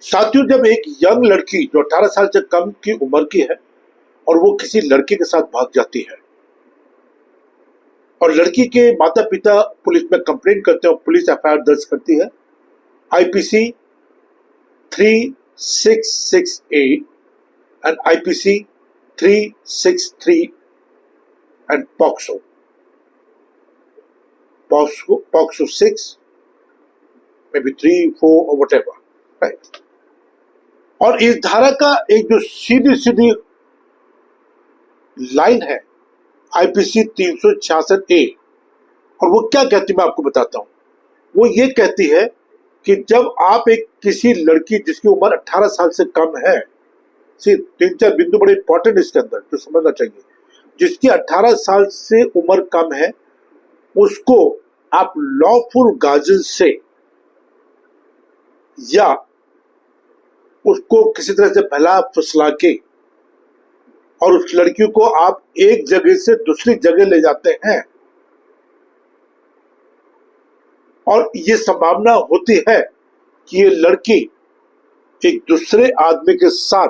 साथियों, जब एक यंग लड़की जो 18 साल से कम की उम्र की है और वो किसी लड़के के साथ भाग जाती है और लड़की के माता पिता पुलिस में कंप्लेन करते हैं और पुलिस एफआईआर दर्ज करती है IPC 3668 and IPC 363 and POCSO 6 may be 3, 4 और व्हाटएवर, राइट। और इस धारा का एक जो सीधी सीधी लाइन है आईपीसी 366A, और वो क्या कहती है मैं आपको बताता हूं। वो ये कहती है कि जब आप एक किसी लड़की जिसकी उम्र 18 साल से कम है, सिर्फ 3-4 बिंदु बड़े इंपॉर्टेंट इसके अंदर जो समझना चाहिए, जिसकी 18 साल से उम्र कम है उसको आप लॉफुल गार्जियन से या उसको किसी तरह से भला फुसला के और उस लड़की को आप एक जगह से दूसरी जगह ले जाते हैं और ये संभावना होती है कि ये लड़की एक दूसरे आदमी के साथ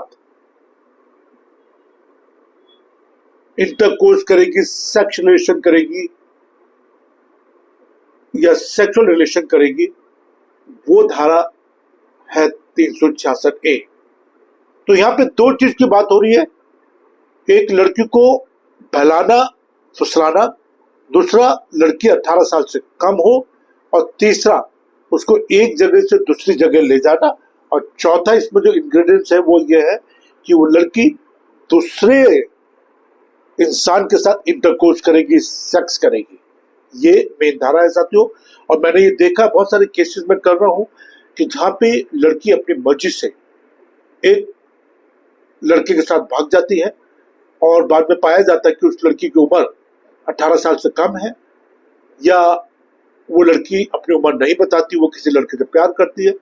इंटरकोर्स करेगी, सेक्स रिलेशन करेगी या सेक्सुअल रिलेशन करेगी, वो धारा है 366A। तो यहां पे दो चीज की बात हो रही है, एक लड़की को बहलाना फुसलाना, दूसरा लड़की 18 साल से कम हो, और तीसरा उसको एक जगह से दूसरी जगह ले जाना, और चौथा इसमें जो इंग्रेडिएंट्स है वो ये है कि वो लड़की दूसरे इंसान के साथ इंटरकोर्स करेगी, सेक्स करेगी। ये मेन धारा है साथियों। और मैंने ये देखा बहुत सारे केसेस में कर रहा हूं कि जहां पे लड़की अपनी मर्जी से एक लड़के के साथ भाग जाती है और बाद में पाया जाता है कि उस लड़की की उम्र 18 साल से कम है, या वो लड़की अपनी उम्र नहीं बताती, वो किसी लड़के से प्यार करती है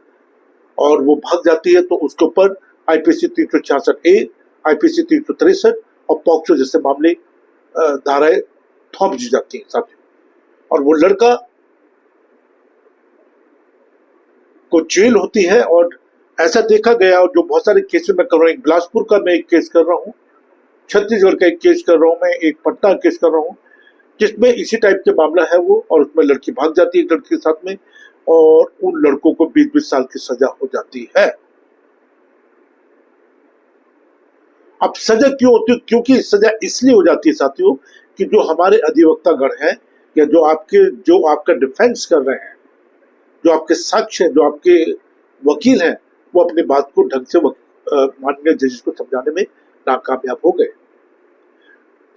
और वो भाग जाती है, तो उसके ऊपर आईपीसी 366A, आईपीसी 363 और पॉक्सो जैसे मामले धाराएं थोप दी जाती हैं साथियों। और वो लड़का को जेल होती है। और ऐसा देखा गया, और जो बहुत सारे केसेस में कर रहा हूँ, बिलासपुर का मैं एक केस कर रहा हूँ, छत्तीसगढ़ का एक केस कर रहा हूँ मैं, एक पटना केस कर रहा हूँ, जिसमें इसी टाइप के मामला है वो, और उसमें लड़की भाग जाती है लड़के के साथ में और उन लड़कों को 20-20 साल की सजा हो जाती है। अब सजा क्यों होती है? क्योंकि सजा इसलिए हो जाती है साथियों कि जो हमारे अधिवक्तागण हैं या जो आपका डिफेंस कर रहे हैं, जो आपके साक्ष्य हैं, जो आपके वकील हैं, वो अपनी बात को ढंग से माननीय जजेस को समझाने में नाकामयाब हो गए।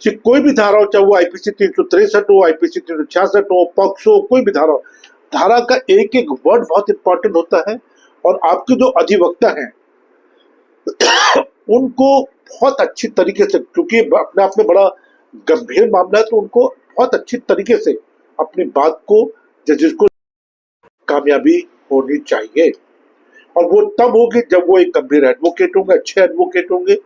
कोई भी धारा हो, चाहे वो आईपीसी 363 हो, आईपीसी 366 हो, पॉक्सो, कोई भी धारा हो, धारा का एक एक वर्ड बहुत इंपॉर्टेंट होता है। और आपके जो अधिवक्ता हैं उनको बहुत अच्छी तरीके से, क्योंकि अपने आप में बड़ा गंभीर मामला है, तो उनको बहुत अच्छी तरीके से अपनी बात को जजेस को कामयाबी होनी चाहिए। और वो तब होगी जब वो एक गंभीर एडवोकेट होंगे, अच्छे एडवोकेट होंगे,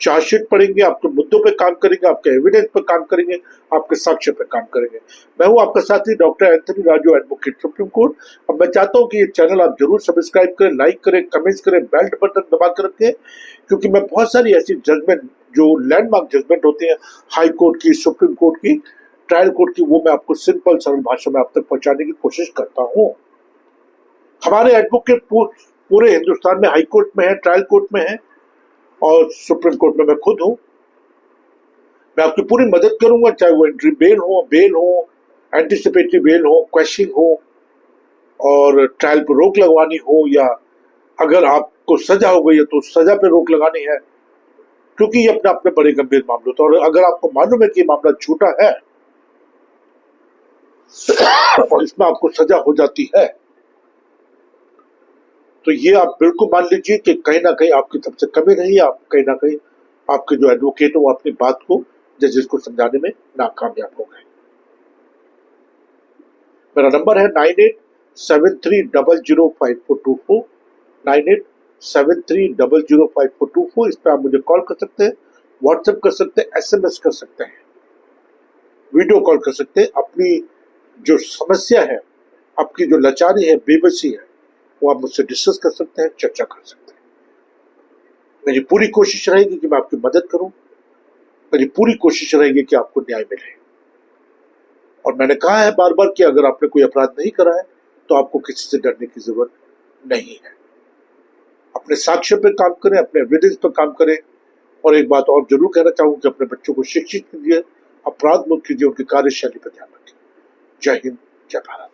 चार्जशीट पढ़ेंगे, आपके मुद्दों पे काम करेंगे, आपके एविडेंस पे काम करेंगे, आपके साक्ष्य पे काम करेंगे। मैं हूं आपका साथी doctor Anthony Raju, advocate supreme court. अब मैं चाहता हूं कि ये चैनल आप जरूर सब्सक्राइब करें, लाइक करें, कमेंट्स करें, बेल बटन दबा कर रखें, क्योंकि मैं बहुत सारी ऐसी जजमेंट जो लैंडमार्क जजमेंट होती है, हाई कोर्ट की, सुप्रीम कोर्ट की, ट्रायल कोर्ट की, वो मैं आपको सिंपल सरल भाषा में आप तक पहुंचाने की कोशिश करता हूँ। हमारे एडवोकेट पूरे हिंदुस्तान में हाई कोर्ट में है, ट्रायल कोर्ट में है और सुप्रीम कोर्ट में मैं खुद हूं। मैं आपकी पूरी मदद करूंगा, चाहे वो एंट्री बेल हो, एंटीसिपेटरी बेल हो, क्वेश्चन हो, और ट्रायल पर रोक लगवानी हो, या अगर आपको सजा हो गई है तो सजा पे रोक लगानी है, क्योंकि ये अपने अपने बड़े गंभीर मामले होते हैं। और अगर आपको मालूम है कि ये मामला झूठा है और इसमें आपको सजा हो जाती है, तो ये आप बिल्कुल मान लीजिए कि कहीं ना कहीं आपकी तरफ से कमी रही है, आप कहीं ना कहीं आपके जो एडवोकेट हो वो अपनी बात को जजेस को समझाने में नाकामयाब हो गए। मेरा नंबर है 9873005424, 9873005424। इस पर आप मुझे कॉल कर सकते हैं, व्हाट्सएप कर सकते हैं, SMS कर सकते हैं, वीडियो कॉल कर सकते हैं। अपनी जो समस्या है, आपकी जो लाचारी है, बेबसी है, वो आप मुझसे डिस्कस कर सकते हैं, चर्चा कर सकते हैं। मेरी पूरी कोशिश रहेगी कि मैं आपकी मदद करूं, मेरी पूरी कोशिश रहेगी कि आपको न्याय मिले। और मैंने कहा है बार बार कि अगर आपने कोई अपराध नहीं करा है तो आपको किसी से डरने की जरूरत नहीं है। अपने साक्ष्य पे काम करें, अपने एविडेंस पे काम करें। और एक बात और जरूर कहना चाहूंगा कि अपने बच्चों को शिक्षित कीजिए, अपराध मुक्त कीजिए, उनकी कार्यशैली पर ध्यान रखिए। जय हिंद, जय भारत।